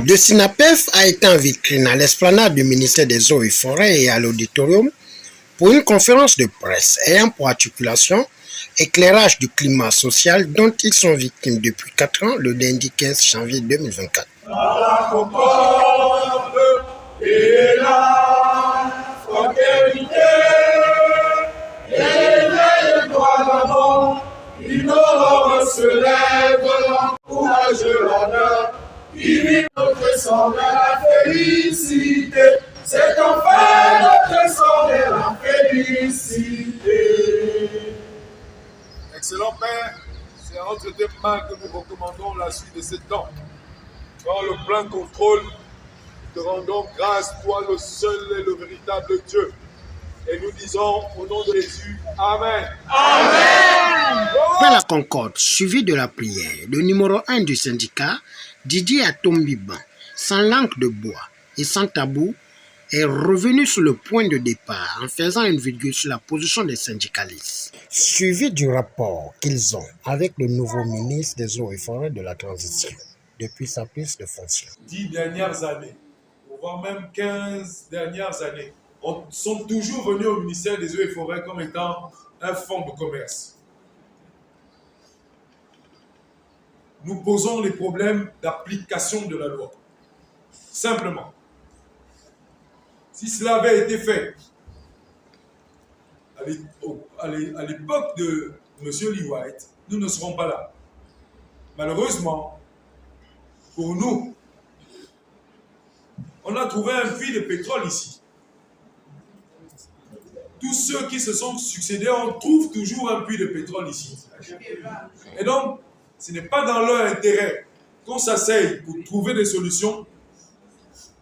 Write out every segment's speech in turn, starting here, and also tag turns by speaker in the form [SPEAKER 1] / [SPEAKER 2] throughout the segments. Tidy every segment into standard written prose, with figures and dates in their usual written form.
[SPEAKER 1] Le SYNAPEF a été invité à l'esplanade du ministère des Eaux et Forêts et à l'auditorium pour une conférence de presse ayant pour articulation éclairage du climat social dont ils sont victimes depuis 4 ans, le lundi 15 janvier 2024.
[SPEAKER 2] La concorde et la fraternité, éveille-toi d'abord, l'innocence se lève, l'encourage l'honneur, il vit notre sang vers la félicité, c'est enfin notre sang vers la félicité.
[SPEAKER 3] Excellent Père, c'est entre tes mains que nous recommandons la suite de ces temps. Dans le plein contrôle, nous te rendons grâce, toi le seul et le véritable Dieu. Et nous disons au nom de Jésus, Amen.
[SPEAKER 1] Amen. Après la concorde, suivie de la prière, le numéro 1 du syndicat, Didier Atombiban, sans langue de bois et sans tabou, est revenu sur le point de départ en faisant une virgule sur la position des syndicalistes. Suivi du rapport qu'ils ont avec le nouveau ministre des Eaux et Forêts de la Transition depuis sa prise de fonction.
[SPEAKER 3] 10 dernières années, voire même 15 dernières années, sont toujours venus au ministère des Eaux et Forêts comme étant un fonds de commerce. Nous posons les problèmes d'application de la loi. Simplement. Si cela avait été fait à l'époque de M. Lee White, nous ne serons pas là. Malheureusement, pour nous, on a trouvé un puits de pétrole ici. Tous ceux qui se sont succédés, on trouve toujours un puits de pétrole ici. Et donc, ce n'est pas dans leur intérêt qu'on s'asseye pour trouver des solutions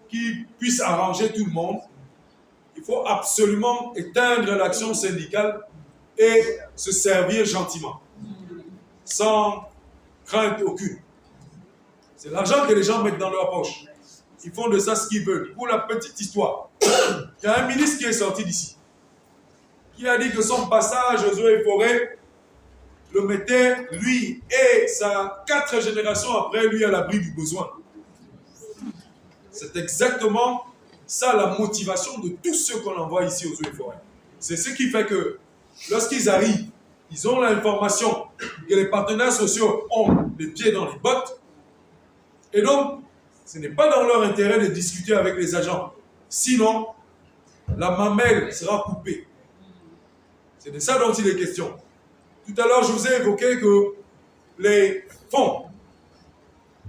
[SPEAKER 3] qui puissent arranger tout le monde. Il faut absolument éteindre l'action syndicale et se servir gentiment, sans crainte aucune. C'est l'argent que les gens mettent dans leur poche. Ils font de ça ce qu'ils veulent. Pour la petite histoire, il y a un ministre qui est sorti d'ici, qui a dit que son passage aux eaux et forêts le mettait, lui et sa 4 générations après lui, à l'abri du besoin. C'est exactement ça la motivation de tous ceux qu'on envoie ici aux eaux et forêts. C'est ce qui fait que lorsqu'ils arrivent, ils ont l'information que les partenaires sociaux ont les pieds dans les bottes. Et donc, ce n'est pas dans leur intérêt de discuter avec les agents. Sinon, la mamelle sera coupée. C'est de ça dont il est question. Tout à l'heure, je vous ai évoqué que les fonds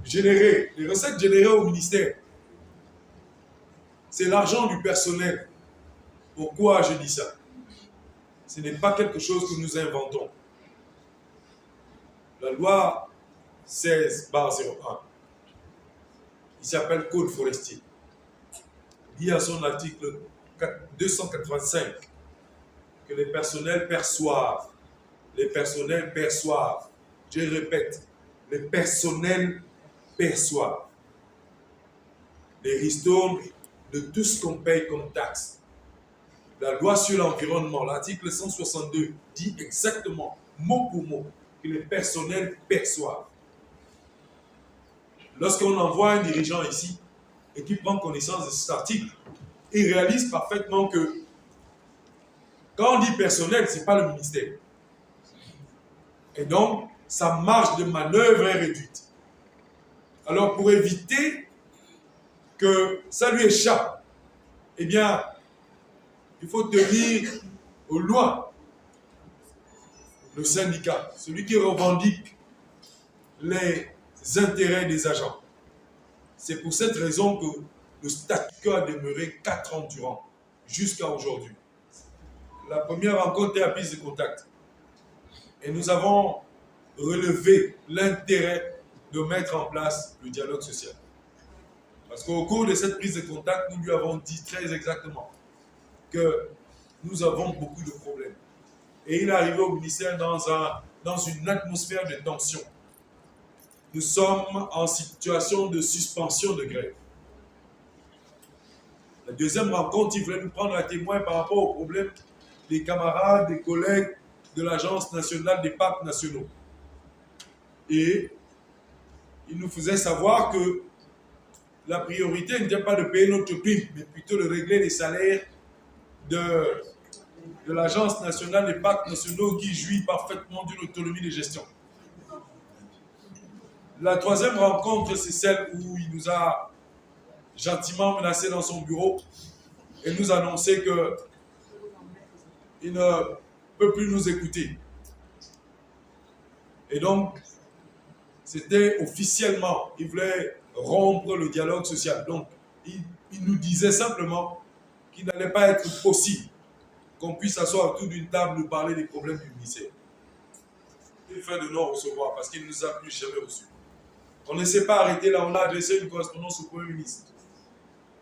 [SPEAKER 3] générés, les recettes générées au ministère, c'est l'argent du personnel. Pourquoi je dis ça? Ce n'est pas quelque chose que nous inventons. La loi 16/01, il s'appelle Code forestier, dit à son article 285 que les personnels perçoivent, je répète, les personnels perçoivent les ristournes de tout ce qu'on paye comme taxe. La loi sur l'environnement, l'article 162, dit exactement, mot pour mot, que les personnels perçoivent. Lorsqu'on envoie un dirigeant ici et qui prend connaissance de cet article, il réalise parfaitement que quand on dit personnel, ce n'est pas le ministère. Et donc, sa marge de manœuvre est réduite. Alors, pour éviter que ça lui échappe, eh bien, il faut tenir aux lois le syndicat, celui qui revendique les intérêts des agents. C'est pour cette raison que le statut quo a demeuré 4 ans durant, jusqu'à aujourd'hui. La première rencontre est à prise de contact. Et nous avons relevé l'intérêt de mettre en place le dialogue social. Parce qu'au cours de cette prise de contact, nous lui avons dit très exactement que nous avons beaucoup de problèmes. Et il est arrivé au ministère dans une atmosphère de tension. Nous sommes en situation de suspension de grève. La deuxième rencontre, il voulait nous prendre à témoin par rapport aux problèmes des camarades, des collègues de l'Agence nationale des parcs nationaux. Et il nous faisait savoir que la priorité n'était pas de payer notre prime, mais plutôt de régler les salaires de l'Agence nationale des parcs nationaux qui jouit parfaitement d'une autonomie de gestion. La troisième rencontre, c'est celle où il nous a gentiment menacé dans son bureau et nous annonçait qu'il ne peut plus nous écouter. Et donc, c'était officiellement, il voulait rompre le dialogue social. Donc, il nous disait simplement qu'il n'allait pas être possible qu'on puisse s'asseoir autour d'une table et parler des problèmes du ministère. Il fait de non-recevoir parce qu'il ne nous a plus jamais reçus. On ne s'est pas arrêté là, on a adressé une correspondance au Premier ministre,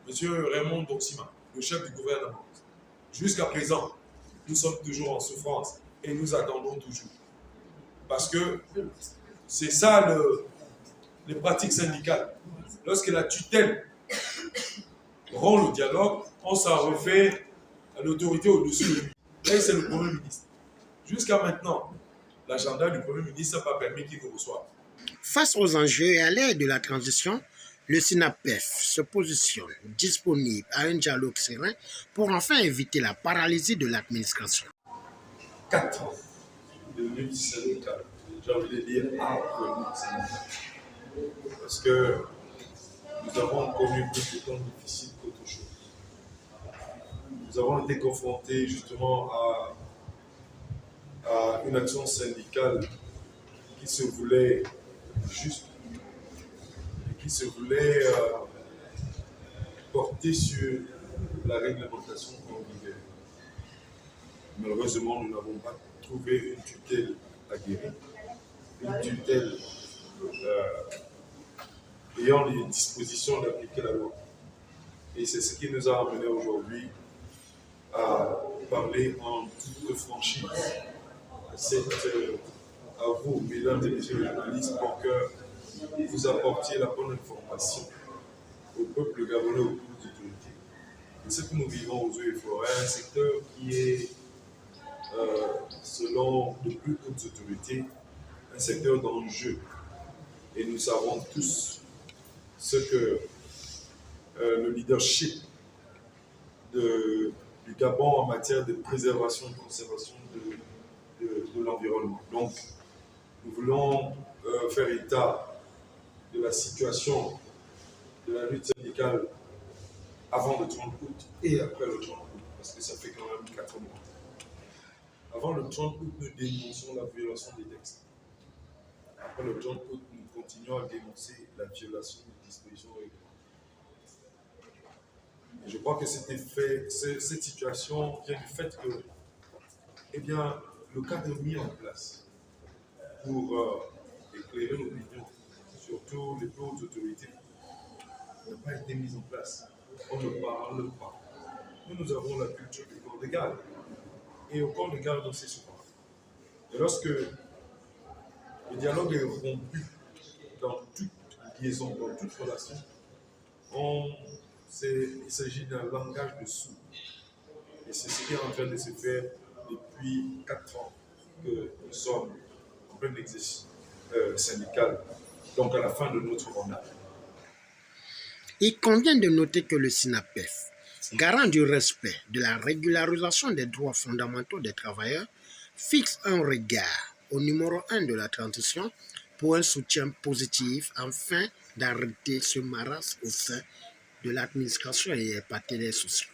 [SPEAKER 3] M. Raymond Doxima, le chef du gouvernement. Jusqu'à présent, nous sommes toujours en souffrance et nous attendons toujours. Parce que c'est ça les pratiques syndicales. Lorsque la tutelle rompt le dialogue, on s'en refait à l'autorité au-dessus. Et c'est le Premier ministre. Jusqu'à maintenant, l'agenda du Premier ministre n'a pas permis qu'il nous reçoive.
[SPEAKER 1] Face aux enjeux et à l'ère de la transition, le SINAPEF se positionne disponible à un dialogue serein pour enfin éviter la paralysie de l'administration.
[SPEAKER 3] 4 ans de lutte syndicale, j'ai envie de dire âprement syndicale. Parce que nous avons connu plus de temps difficiles qu'autre chose. Nous avons été confrontés justement à une action syndicale qui se voulait juste et qui se voulait porter sur la réglementation en vigueur. Malheureusement, nous n'avons pas trouvé une tutelle aguerrie, une tutelle ayant les dispositions d'appliquer la loi. Et c'est ce qui nous a amené aujourd'hui à parler en toute franchise. C'est à vous, mesdames et messieurs les journalistes, pour que vous apportiez la bonne information au peuple gabonais, aux autorités. Et ce que nous vivons aux eaux et forêts, un secteur qui est, selon de plus hautes autorités, un secteur d'enjeu. Et nous savons tous ce que le leadership du Gabon en matière de préservation et de conservation de l'environnement. Donc, nous voulons faire état de la situation de la lutte syndicale avant le 30 août et après le 30 août, parce que ça fait quand même 4 mois. Avant le 30 août, nous dénonçons la violation des textes. Après le 30 août, nous continuons à dénoncer la violation des dispositions réglementaires. Et je crois que cette situation vient du fait que, eh bien, le cadre mis en place pour éclairer l'opinion, surtout les plus hautes autorités, n'a pas été mis en place. On ne parle pas. Nous avons la culture du corps de garde. Et au corps de garde, on sait se parler. Et lorsque le dialogue est rompu dans toute liaison, dans toute relation, il s'agit d'un langage de sourds. Et c'est ce qui est en train de se faire depuis 4 ans que nous sommes en plein exercice syndical, donc à la fin de notre mandat.
[SPEAKER 1] Il convient de noter que le SINAPEF, garant du respect de la régularisation des droits fondamentaux des travailleurs, fixe un regard au numéro 1 de la transition pour un soutien positif afin d'arrêter ce marasme au sein de l'administration et des partenaires sociaux.